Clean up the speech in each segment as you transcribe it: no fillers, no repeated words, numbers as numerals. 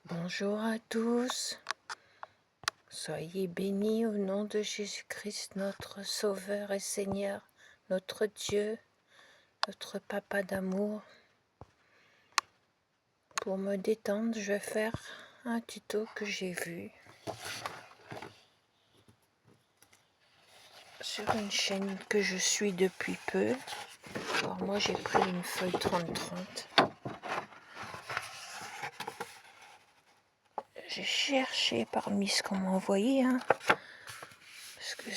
Bonjour à tous, soyez bénis au nom de Jésus-Christ, notre Sauveur et Seigneur, notre Dieu, notre Papa d'amour. Pour me détendre, je vais faire un tuto que j'ai vu sur une chaîne que je suis depuis peu. Alors moi j'ai pris une feuille 30-30. J'ai cherché parmi ce qu'on m'a envoyé, parce que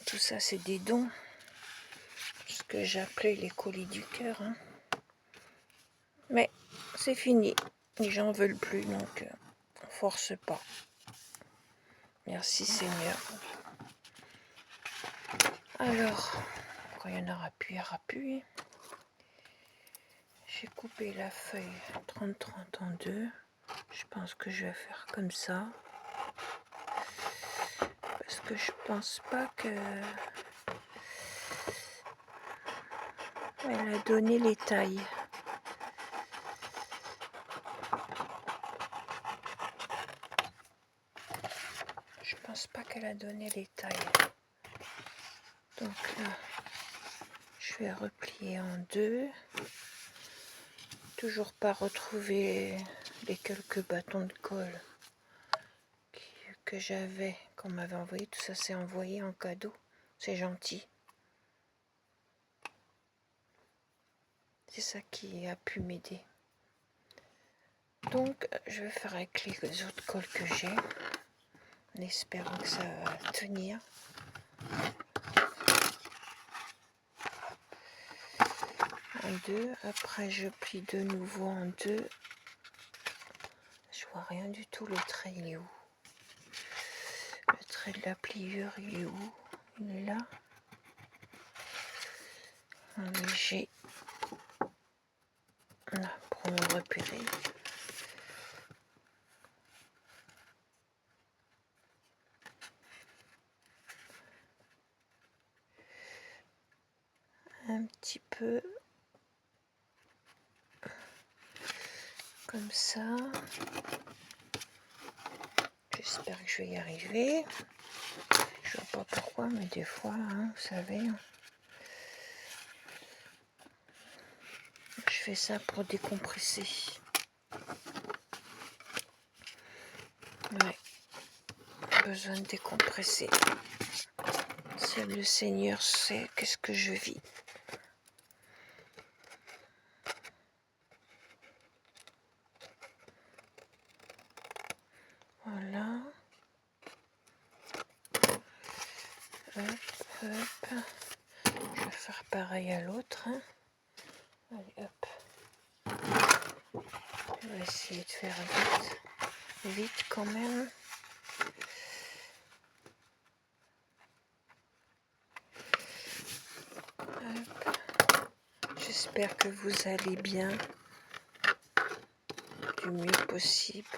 tout ça c'est des dons, ce que j'appelais les colis du cœur. Mais c'est fini, les gens veulent plus, donc on force pas. Merci Seigneur. Alors, quand il y en aura plus, il n'y aura plus. J'ai coupé la feuille 30-30 en deux. Je pense que je vais faire comme ça. Parce que je pense pas que elle a donné les tailles. Je pense pas qu'elle a donné les tailles. Donc là, je vais replier en deux. Toujours pas retrouver les quelques bâtons de colle que j'avais, qu'on m'avait envoyé. Tout ça c'est envoyé en cadeau. C'est gentil. C'est ça qui a pu m'aider. Donc je vais faire avec les autres colles que j'ai, en espérant que ça va tenir. En deux, après je plie de nouveau en deux. Je vois rien du tout, le trait il est où? Le trait de la pliure il est où? Il est là. En léger. Là, pour me repérer. Un petit peu comme ça. J'espère que je vais y arriver. Je vois pas pourquoi, mais des fois, vous savez, je fais ça pour décompresser. Ouais, besoin de décompresser. Seul le Seigneur sait qu'est-ce que je vis. Voilà. Hop, hop. Je vais faire pareil à l'autre. Allez, hop. Je vais essayer de faire vite. Vite quand même. Hop. J'espère que vous allez bien. Du mieux possible.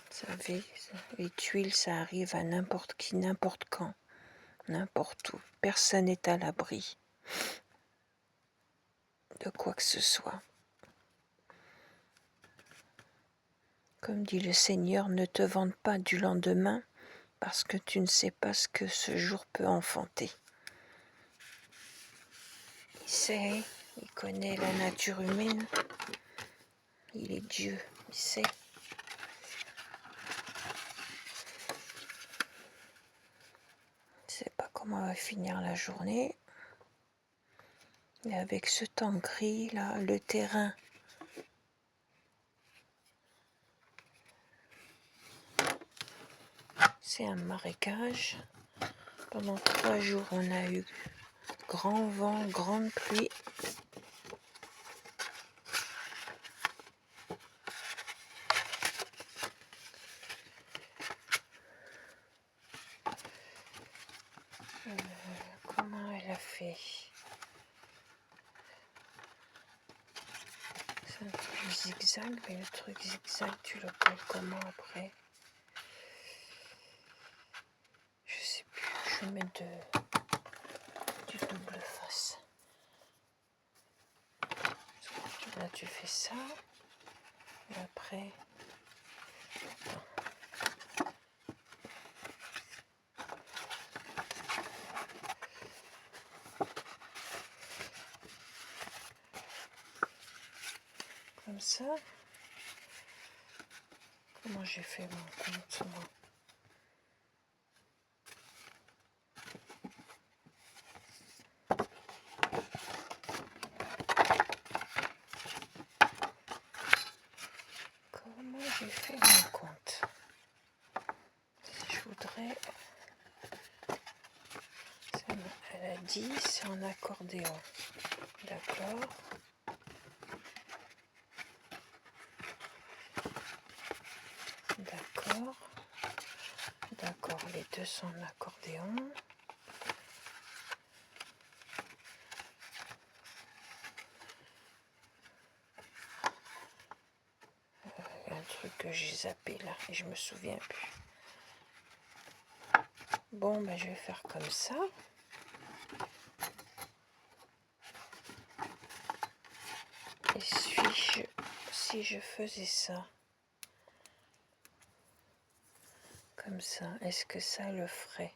Vous savez, les tuiles, ça arrive à n'importe qui, n'importe quand, n'importe où. Personne n'est à l'abri de quoi que ce soit. Comme dit le Seigneur, ne te vante pas du lendemain, parce que tu ne sais pas ce que ce jour peut enfanter. Il sait, il connaît la nature humaine, il est Dieu, il sait. Il ne sait pas comment va finir la journée. Et avec ce temps gris, là, le terrain, c'est un marécage. Pendant 3 jours, on a eu grand vent, grande pluie. Comment elle a fait? C'est un truc zigzag, mais le truc zigzag, tu le colles comment après? Je sais plus, je vais mettre du double face. Là tu fais ça, Et après, comme ça. Comment j'ai fait mon compte, moi? Comment j'ai fait mon compte? Si je voudrais... Elle a dit, c'est en accordéon. D'accord. D'accord. D'accord, les deux sont en accordéon. Il y a un truc que j'ai zappé là et je me souviens plus. Bon, ben je vais faire comme ça. Et si je faisais ça, comme ça, est-ce que ça le ferait?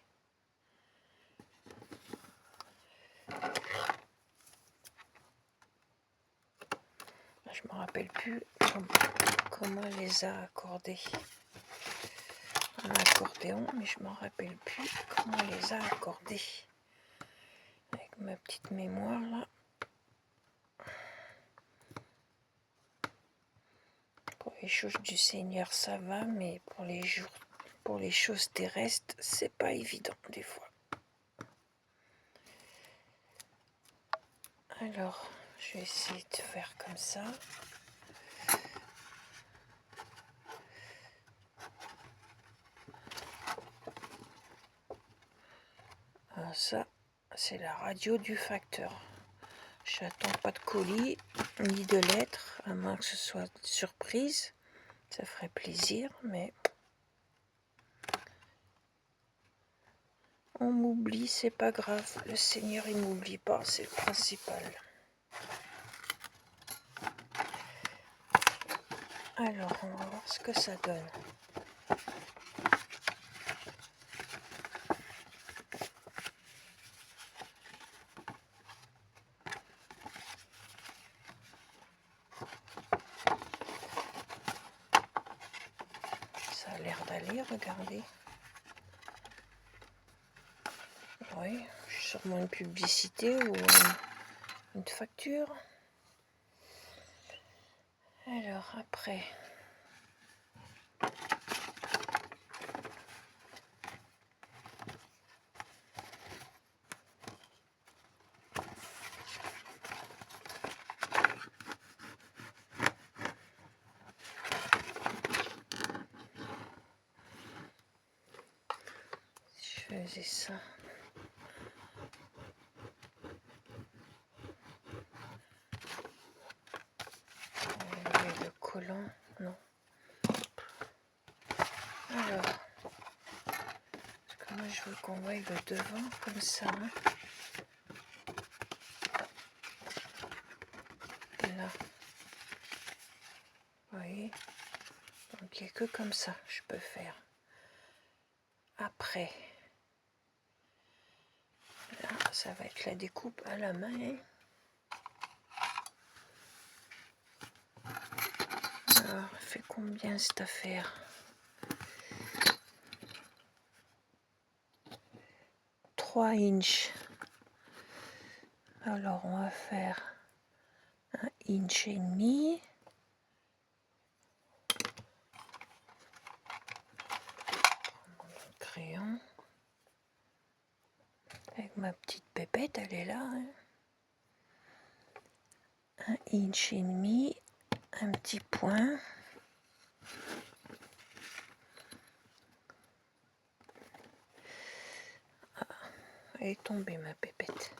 Je me rappelle plus comment elle les a accordés en accordéon, mais je me rappelle plus comment elle les a accordés. Avec ma petite mémoire là. Pour les choses du Seigneur, ça va, mais pour les choses terrestres, c'est pas évident des fois. Alors, je vais essayer de faire comme ça. Alors ça, c'est la radio du facteur. J'attends pas de colis, ni de lettres, à moins que ce soit surprise. Ça ferait plaisir, mais... On m'oublie, c'est pas grave. Le Seigneur, il m'oublie pas, c'est le principal. Alors, on va voir ce que ça donne. Ça a l'air d'aller, regardez. Oui, sûrement une publicité ou une facture. Alors, après... Je faisais ça. Le collant, non. Alors, parce que moi je veux qu'on voie le devant comme ça. Hein. Là. Vous voyez? Donc il n'y a que comme ça que je peux faire. Après, là, ça va être la découpe à la main. Alors, elle fait combien cette affaire? « 3 inches. Alors, on va faire 1 inch et demi. Mon crayon. Avec ma petite pépette, elle est là. Hein. 1 inch et demi. Un petit point. Ah, elle est tombée ma pépette.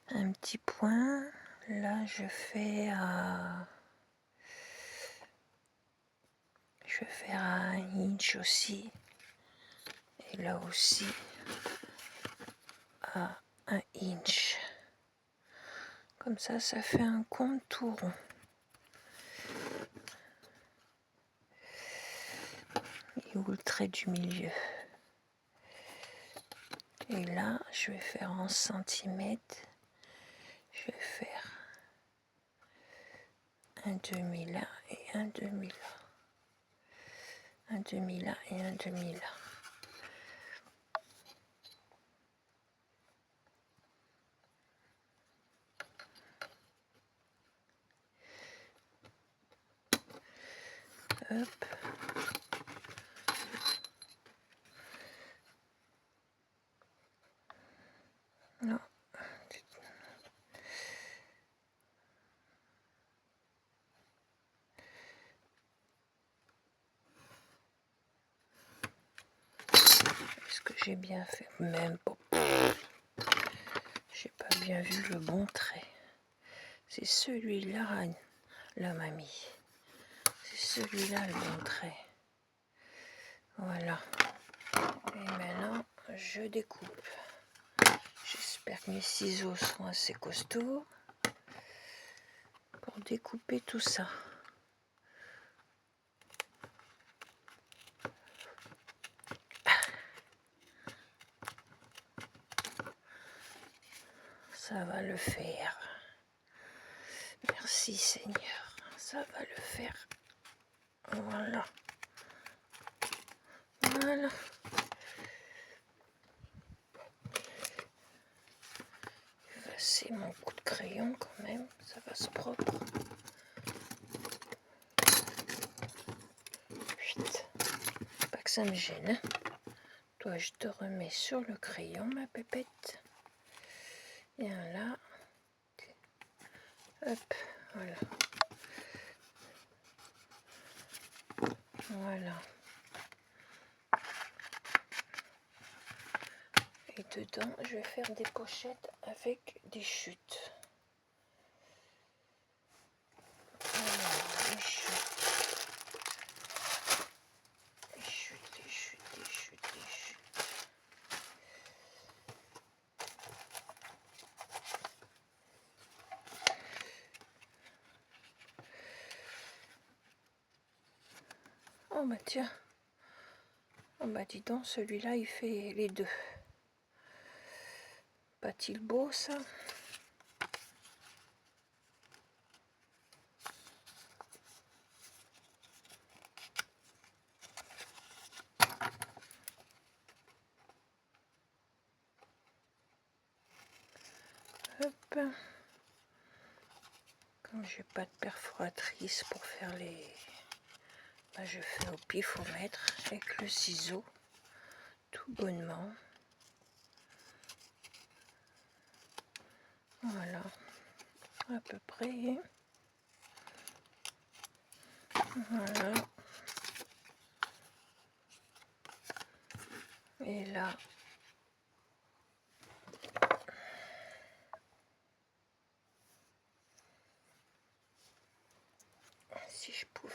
Un petit point. Là, je fais à... Je vais faire à 1 inch aussi. Et là aussi à 1 inch. Comme ça, ça fait un contour. Et où le trait du milieu? Et là, je vais faire en centimètres. Je vais faire un demi là et un demi là. Un demi là et un demi là. Hop. Non. Est-ce que j'ai bien fait? Même pas. J'ai pas bien vu le bon trait. C'est celui-là, la mamie. C'est celui-là le bon trait. Voilà. Et maintenant, je découpe. J'espère que mes ciseaux sont assez costauds pour découper tout ça. Ça va le faire. Merci Seigneur. Ça va le faire. Voilà. Voilà. C'est mon coup de crayon quand même. Ça va se propre. Vite. Pas que ça me gêne. Toi, je te remets sur le crayon, ma pépette. Et là. Hop. Voilà. Voilà. Et dedans, je vais faire des pochettes avec des chutes. Alors, des chutes. Des chutes, des chutes, des chutes, des chutes. Oh bah tiens. Oh bah dis donc, celui-là, il fait les deux. Pas-t-il beau, ça? Hop. Comme j'ai pas de perforatrice pour faire les... Bah, je fais au pifomètre avec le ciseau, tout bonnement. Voilà, à peu près. Voilà. Et là, si je pouvais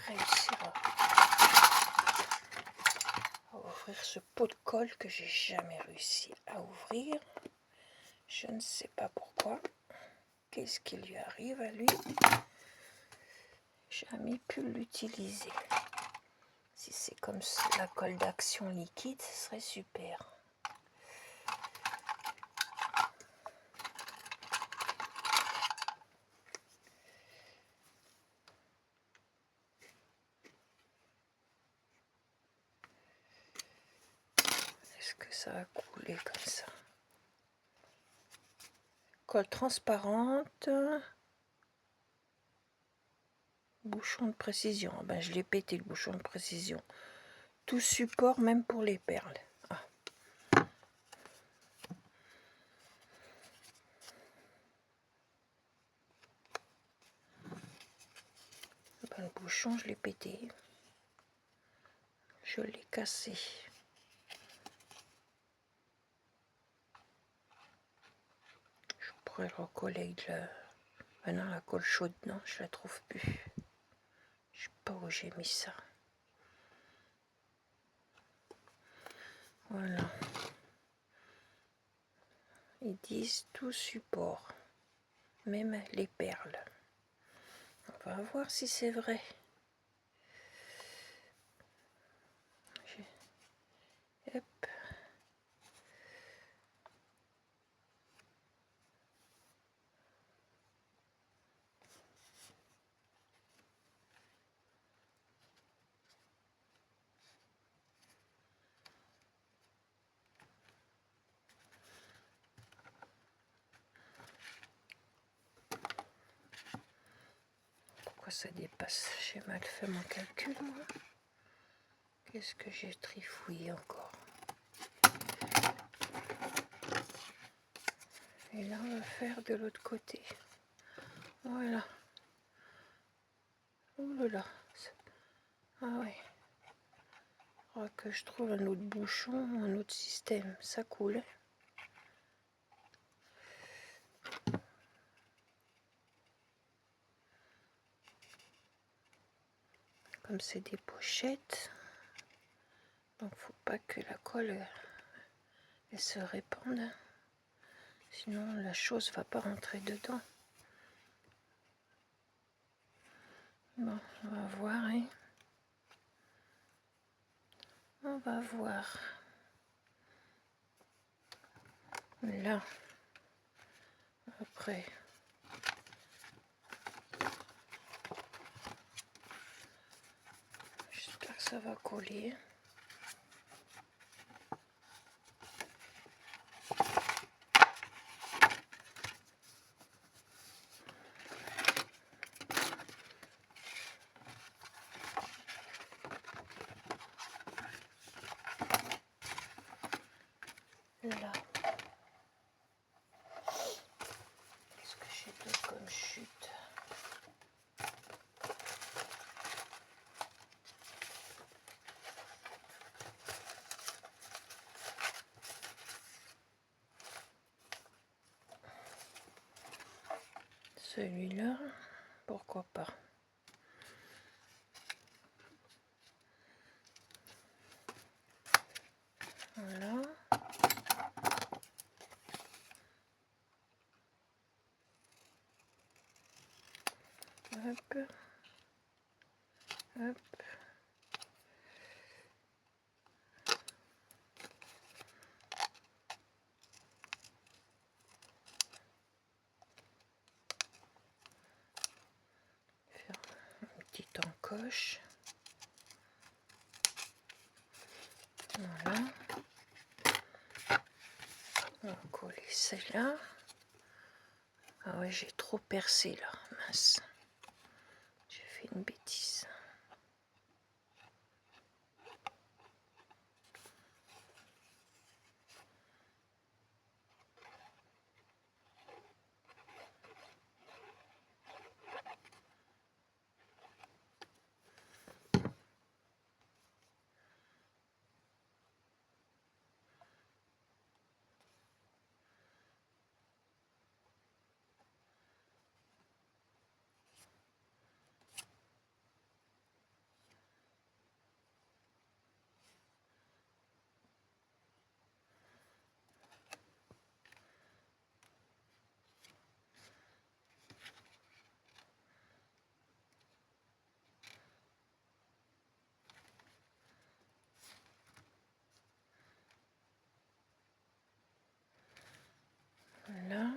réussir à ouvrir ce pot de colle que j'ai jamais réussi à ouvrir. Je ne sais pas pourquoi. Qu'est-ce qui lui arrive à lui? Jamais pu l'utiliser. Si c'est comme la colle d'action liquide, ce serait super. Est-ce que ça a coulé comme ça? Colle transparente. Bouchon de précision. Ben, je l'ai pété le bouchon de précision. Tout support, même pour les perles. Ah. Ben, le bouchon, je l'ai pété. Je l'ai cassé. Je pourrais le recoller avec la... Ah non, la colle chaude, non, je la trouve plus. Je sais pas où j'ai mis ça. Voilà. Ils disent tout support, même les perles. On va voir si c'est vrai. ça dépasse. J'ai mal fait mon calcul, moi. Qu'est-ce que j'ai trifouillé encore? Et là, on va faire de l'autre côté. Voilà. Oh là là. Ah ouais. Il faudra que je trouve un autre bouchon, un autre système. Ça coule. Comme c'est des pochettes, donc faut pas que la colle elle se répande. Sinon la chose va pas rentrer dedans. Bon, on va voir, hein. On va voir. Là, après, j'espère que ça va coller. Là, qu'est-ce que j'ai d'autre comme chute? Celui-là, pourquoi pas? Voilà. Hop. Hop. Faire une petite encoche. Voilà. On va coller celle-là. Ah ouais, j'ai trop percé là, mince. J'ai fait une bêtise. Voilà.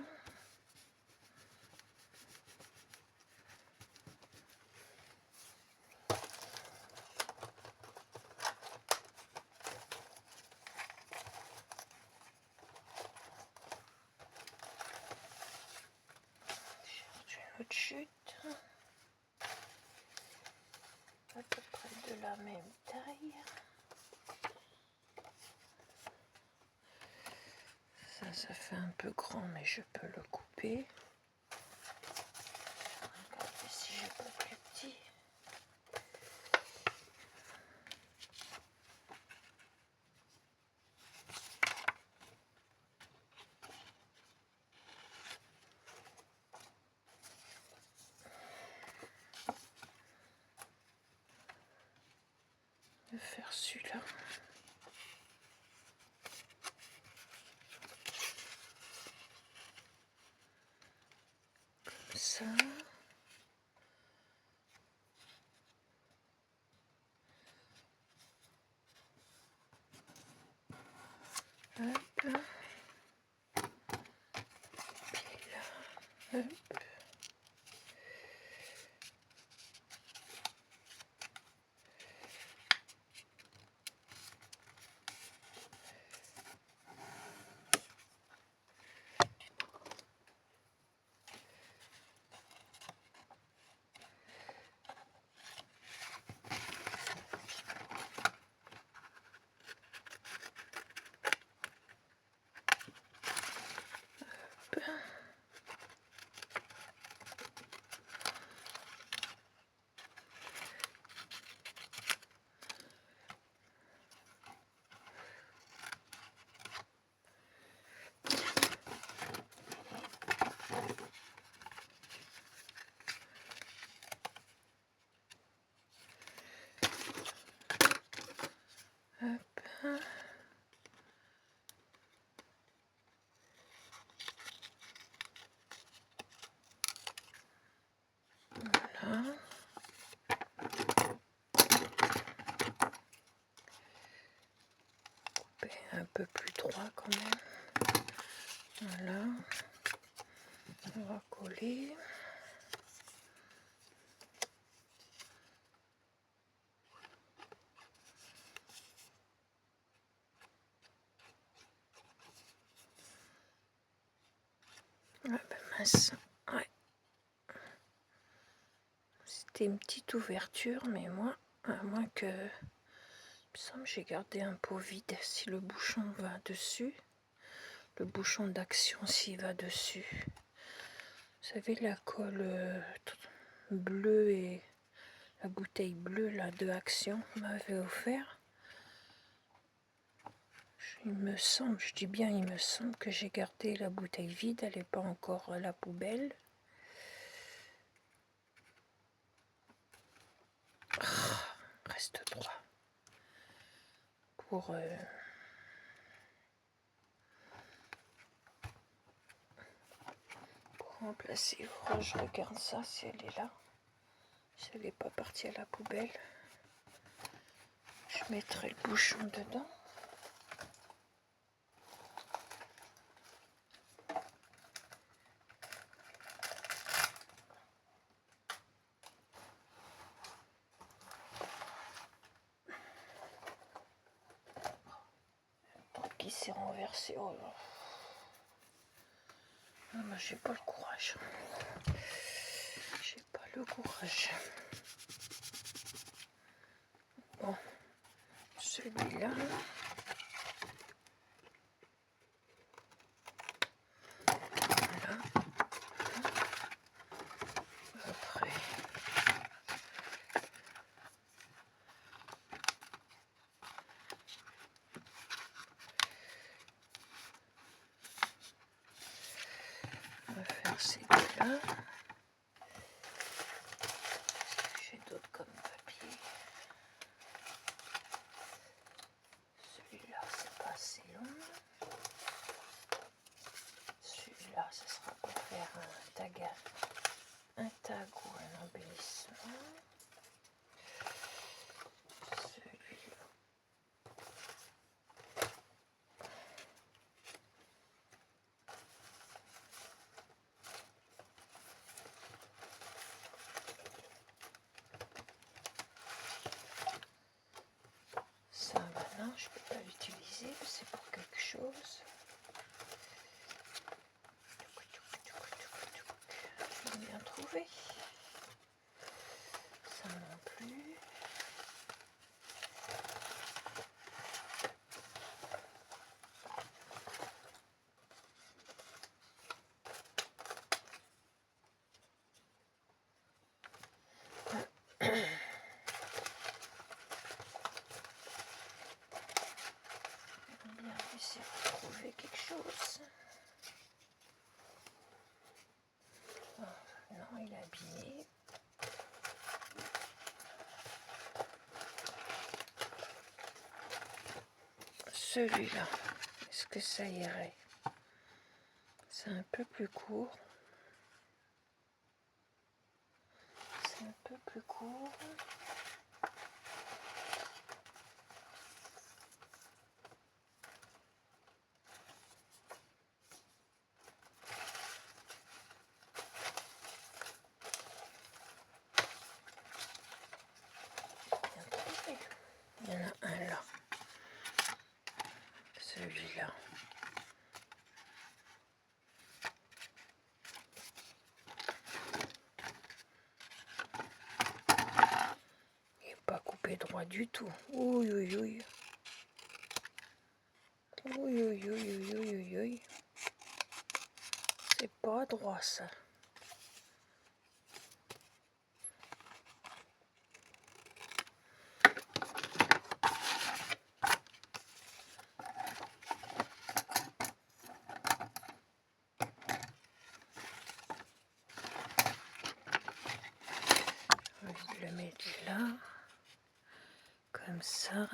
Une autre chute. À peu près de la même taille. Ça fait un peu grand, mais je peux le couper. Regardez si j'ai pas plus petit. Je vais faire celui-là. Comme ça. Hop. Puis là. Hop. Hop. Voilà. Couper un peu plus droit quand même. Voilà. On va coller. Ah ben mince. Ouais. C'était une petite ouverture, mais moi, à moins que... Il me semble que j'ai gardé un pot vide. Si le bouchon va dessus, le bouchon d'action s'il va dessus. Vous savez, la colle bleue et la bouteille bleue là, de Action m'avait offert. Il me semble, je dis bien il me semble que j'ai gardé la bouteille vide, elle n'est pas encore à la poubelle. Reste droit. Pour remplacer. Oh, je regarde ça si elle est là. Si elle n'est pas partie à la poubelle. Je mettrai le bouchon dedans. Qui s'est renversé. Oh là. Non, mais j'ai pas le courage. J'ai pas le courage. Bon, celui-là. Voilà. Après. On va faire ces deux-là. J'ai d'autres comme papier. Celui-là, c'est pas assez long. Celui-là, ce sera pour faire un tag ou un embellissement. Celui-là. Ça, maintenant, je peux pas l'utiliser, c'est pour quelque chose. Je l'ai bien trouvé. Ça non plus. Bien essayer de trouver quelque chose. Oh, non, il est abîmé. Celui-là, est-ce que ça irait? C'est un peu plus court. C'est un peu plus court. Il y en a un là. Celui-là. Il n'est pas coupé droit du tout. Oui, oui, oui. Oui, oui, oui, oui, oui, oui, oui. C'est pas droit ça. Je vais le mettre là, comme ça.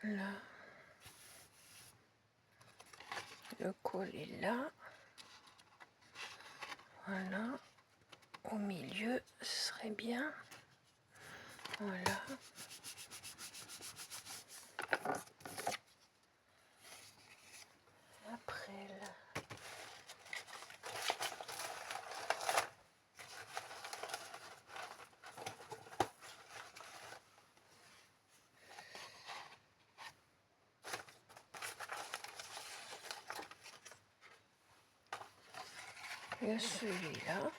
Là. Le col est là. Voilà. Au milieu, ce serait bien. Voilà. Après, là. Il y a celui-là.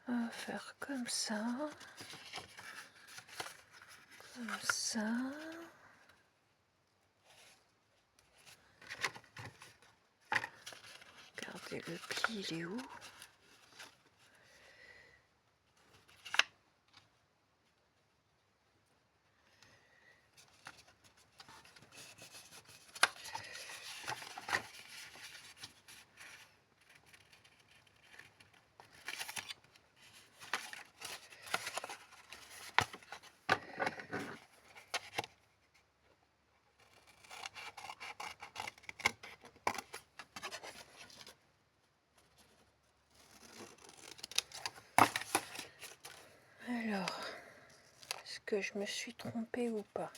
On va faire comme ça. Comme ça. Regardez le pli, il est où? Alors, est-ce que je me suis trompée ou pas?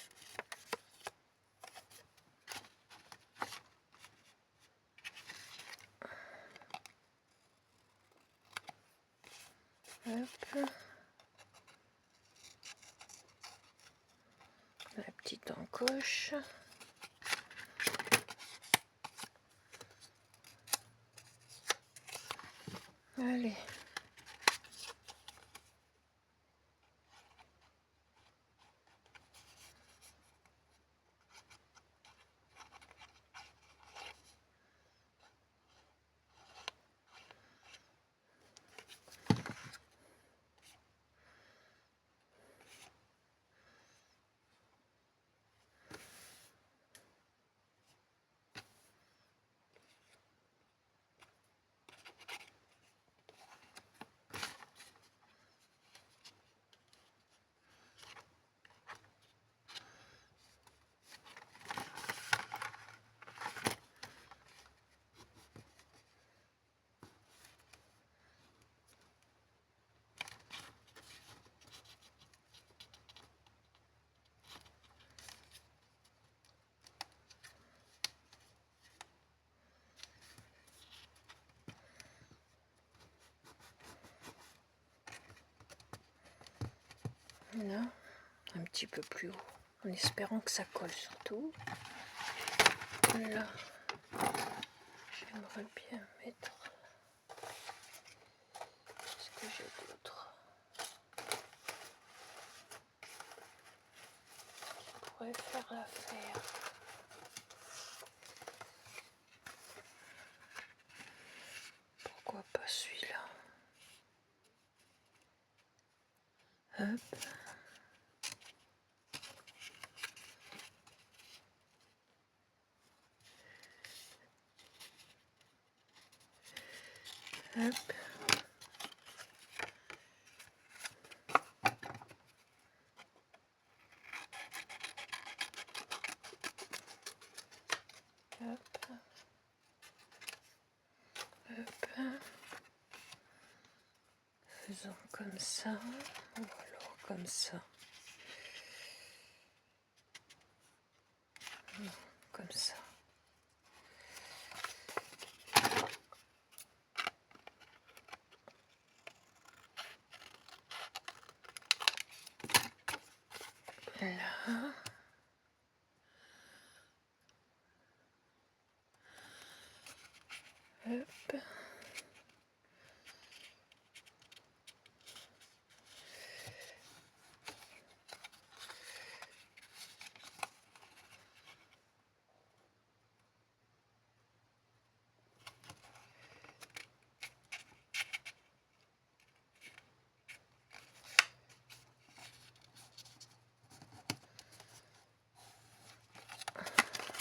Hop. La petite encoche. Allez. Là, un petit peu plus haut, en espérant que ça colle surtout. Là, j'aimerais bien mettre. Qu'est-ce que j'ai d'autre? Je pourrais faire l'affaire. Pourquoi pas celui-là? Hop. Hop. Hop. Hop. Faisons comme ça, ou alors comme ça. Non, comme ça. Là. Hop.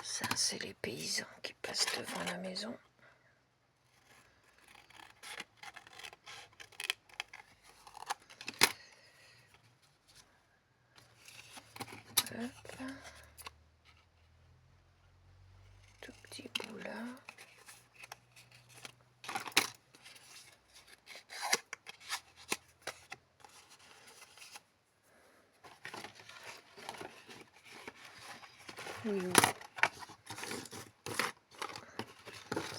Ça, c'est les paysans qui passent devant la maison. Hop. Tout petit bout là. Oui, oui.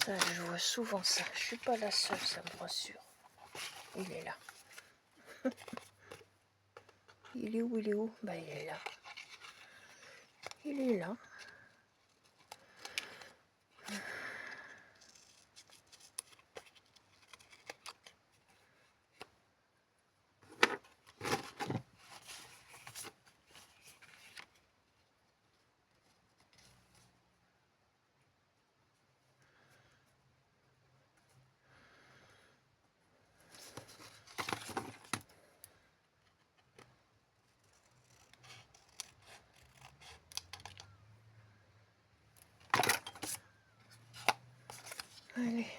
Ça, je vois souvent ça. Je suis pas la seule, ça me rassure. Il est là. Il est où? Il est où? Bah, il est là. Il est là. Allez.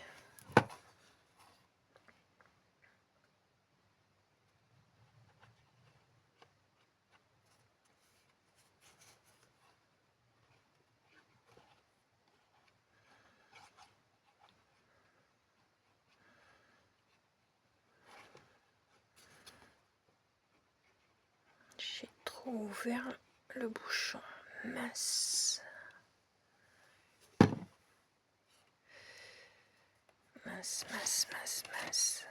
J'ai trop ouvert le bouchon. Mince. Mince, mince, mince, mince.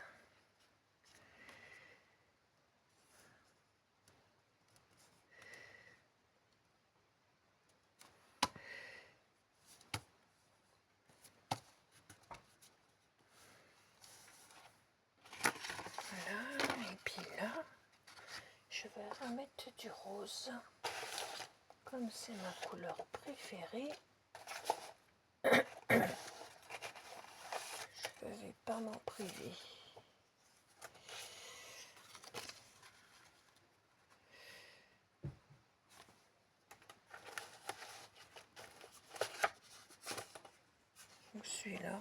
Voilà, et puis là, je vais remettre du rose. Comme c'est ma couleur préférée, je ne vais pas m'en priver. Donc celui-là,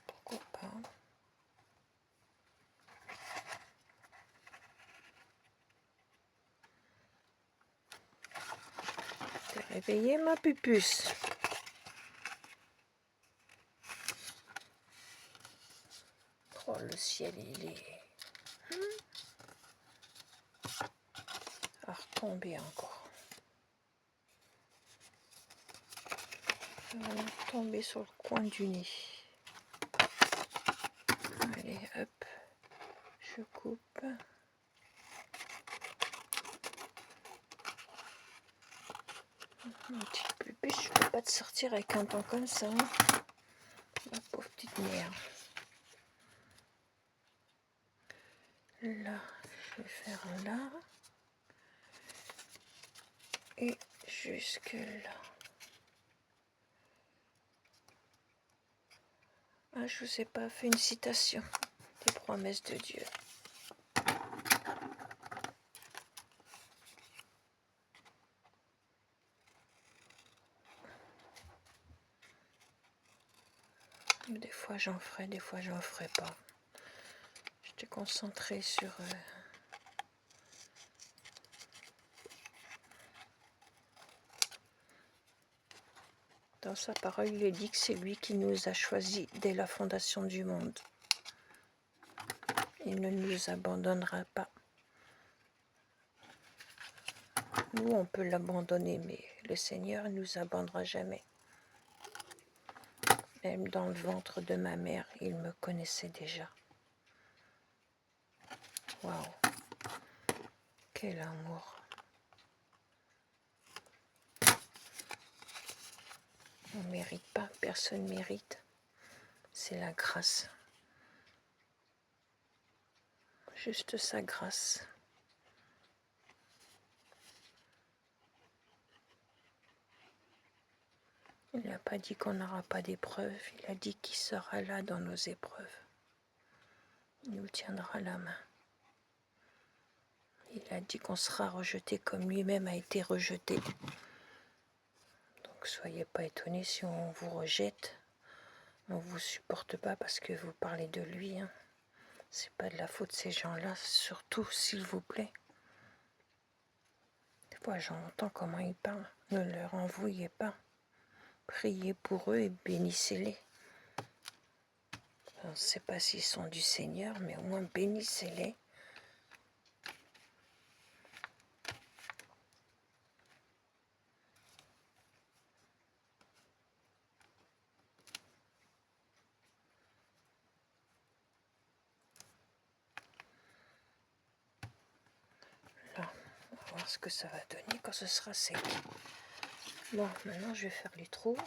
pourquoi pas. T'es réveillée, ma pupuce? Oh, le ciel, il est à retomber encore. Ça va nous tomber sur le coin du nez. Allez, hop, je coupe. Une petite pupuche, je ne peux pas te sortir avec un temps comme ça. Hein. Ma pauvre petite mère. Là, je vais faire là. Et jusque là. Ah, je vous ai pas fait une citation des promesses de Dieu. Des fois j'en ferai, des fois j'en ferai pas. J'étais concentrée sur dans sa parole, il est dit que c'est lui qui nous a choisis dès la fondation du monde. Il ne nous abandonnera pas. Nous, on peut l'abandonner, mais le Seigneur ne nous abandonnera jamais. Même dans le ventre de ma mère, il me connaissait déjà. Waouh! Quel amour! On ne mérite pas, personne ne mérite. C'est la grâce. Juste sa grâce. Il n'a pas dit qu'on n'aura pas d'épreuves, il a dit qu'il sera là dans nos épreuves. Il nous tiendra la main. Il a dit qu'on sera rejeté comme lui-même a été rejeté. Donc soyez pas étonnés si on vous rejette, on ne vous supporte pas parce que vous parlez de lui. Hein. C'est pas de la faute de ces gens-là, surtout s'il vous plaît. fois j'entends comment ils parlent. Ne leur en vouillez pas. Priez pour eux et bénissez-les. Je ne sais pas s'ils sont du Seigneur, mais au moins bénissez-les. Là, on va voir ce que ça va donner quand ce sera sec. Bon, maintenant je vais faire les trous.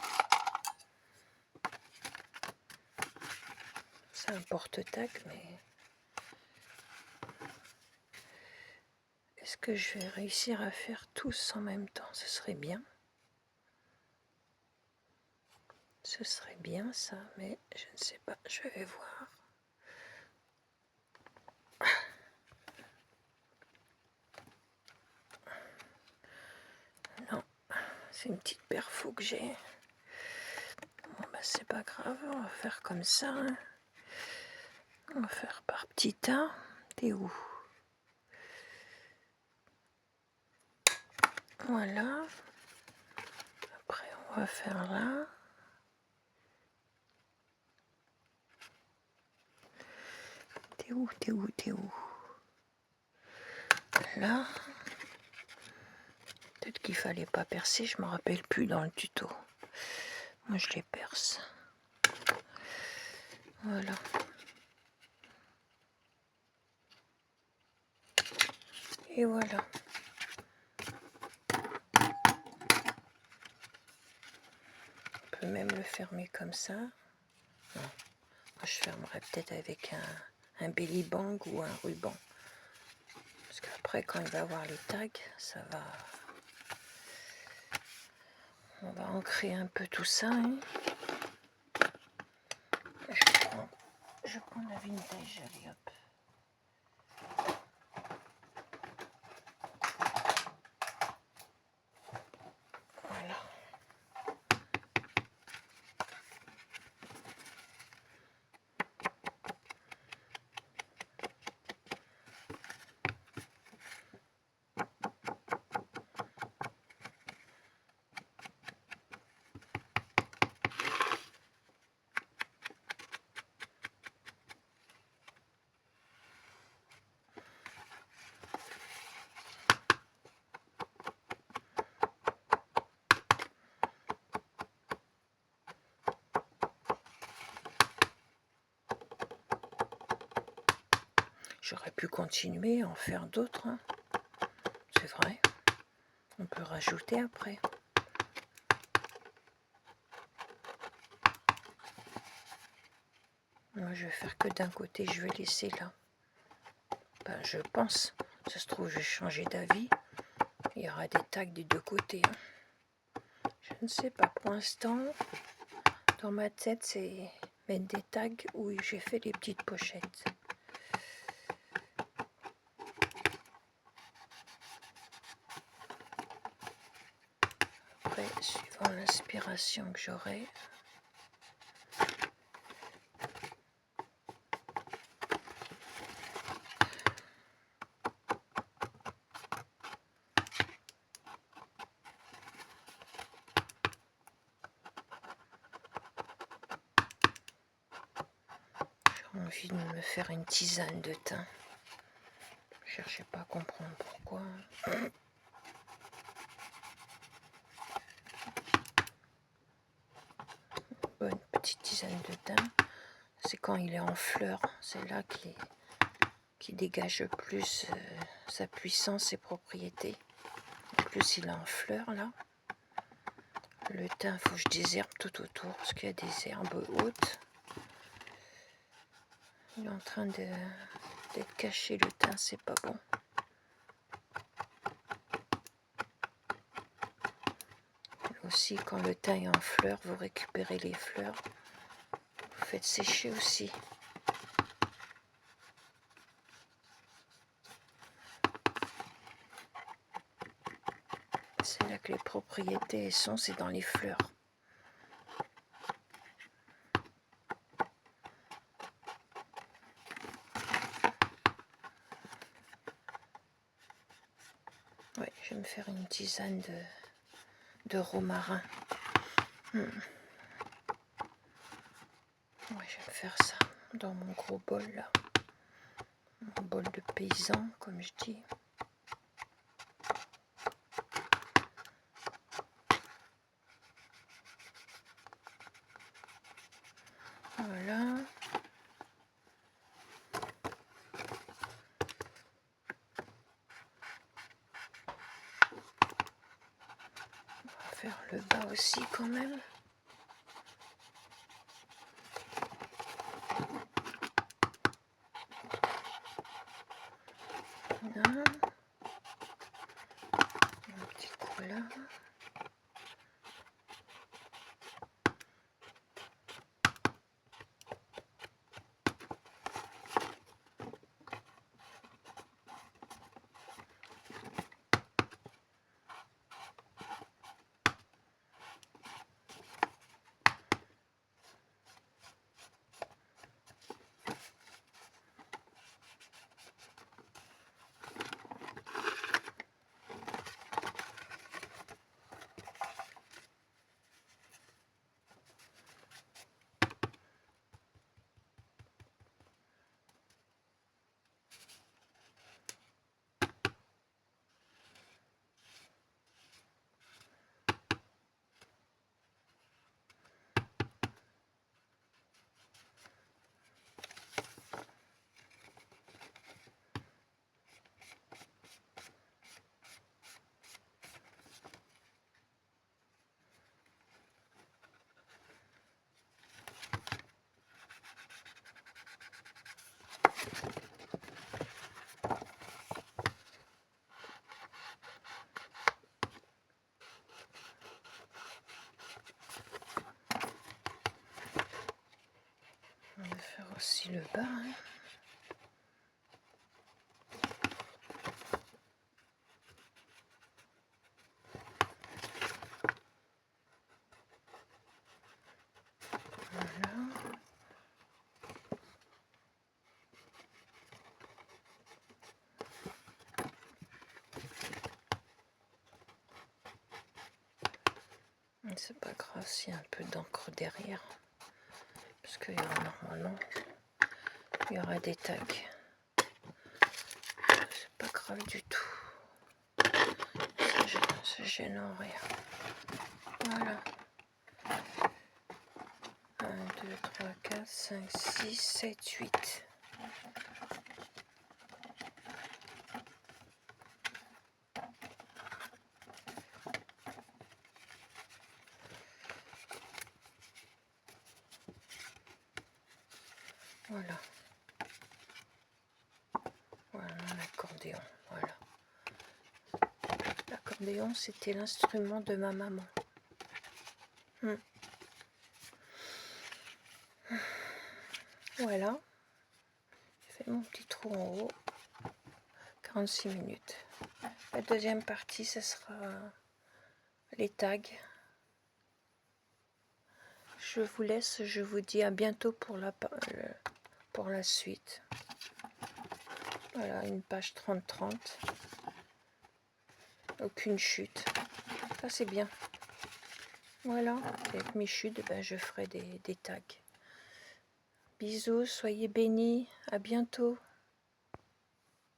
C'est un porte-tac, mais est-ce que je vais réussir à faire tous en même temps? Ce serait bien. Ce serait bien ça, mais je ne sais pas. Je vais voir. Non, c'est une petite perfo que j'ai. Bon, bah c'est pas grave, on va faire comme ça. Hein. On va faire par petits tas. T'es où? Voilà. Après, on va faire là. T'es où? T'es où? T'es où? Là. Peut-être qu'il fallait pas percer, je me rappelle plus dans le tuto. Moi, je les perce. Voilà. Et voilà. On peut même le fermer comme ça. Non. Moi, je fermerai peut-être avec un belly bang ou un ruban. Parce qu'après, quand il va avoir les tags, ça va... On va ancrer un peu tout ça. Hein. Je prends la vintage, allez hop. Voilà. J'aurais pu continuer à en faire d'autres. Hein. C'est vrai. On peut rajouter après. Moi, je vais faire que d'un côté. Je vais laisser là. Ben, je pense. Ça se trouve, je vais changer d'avis. Il y aura des tags des deux côtés. Hein. Je ne sais pas. Pour l'instant, dans ma tête, c'est mettre des tags où j'ai fait les petites pochettes. Après, suivant l'inspiration que j'aurai, j'ai envie de me faire une tisane de thym. Je cherchais pas à comprendre pourquoi. Bonne petite tisane de thym. C'est quand il est en fleurs. C'est là qui dégage plus sa puissance, ses propriétés. En plus, il est en fleurs là. Le thym, il faut que je désherbe tout autour parce qu'il y a des herbes hautes. Il est en train d'être caché, le thym, c'est pas bon. Aussi, quand le thym est en fleurs, vous récupérez les fleurs. Vous faites sécher aussi. C'est là que les propriétés sont, c'est dans les fleurs. Ouais, je vais me faire une tisane de romarin. Ouais, je vais me faire ça dans mon gros bol là. Mon bol de paysan, comme je dis. Voilà. On va faire le bas aussi quand même. Voilà. Un petit coup là. On va faire aussi le bas. Hein. Voilà. C'est pas grave s'il y a un peu d'encre derrière. Parce que normalement, il y aura des tags. C'est pas grave du tout. Ça gêne en rien. Voilà. 1, 2, 3, 4, 5, 6, 7, 8. Voilà. Voilà l'accordéon. Voilà. L'accordéon, c'était l'instrument de ma maman. Voilà. J'ai fait mon petit trou en haut. 46 minutes. La deuxième partie, ce sera les tags. Je vous laisse, je vous dis à bientôt pour la suite. Voilà, une page 30-30. Aucune chute. Ça, c'est bien. Voilà, avec mes chutes, ben, je ferai des tags. Bisous, soyez bénis, à bientôt.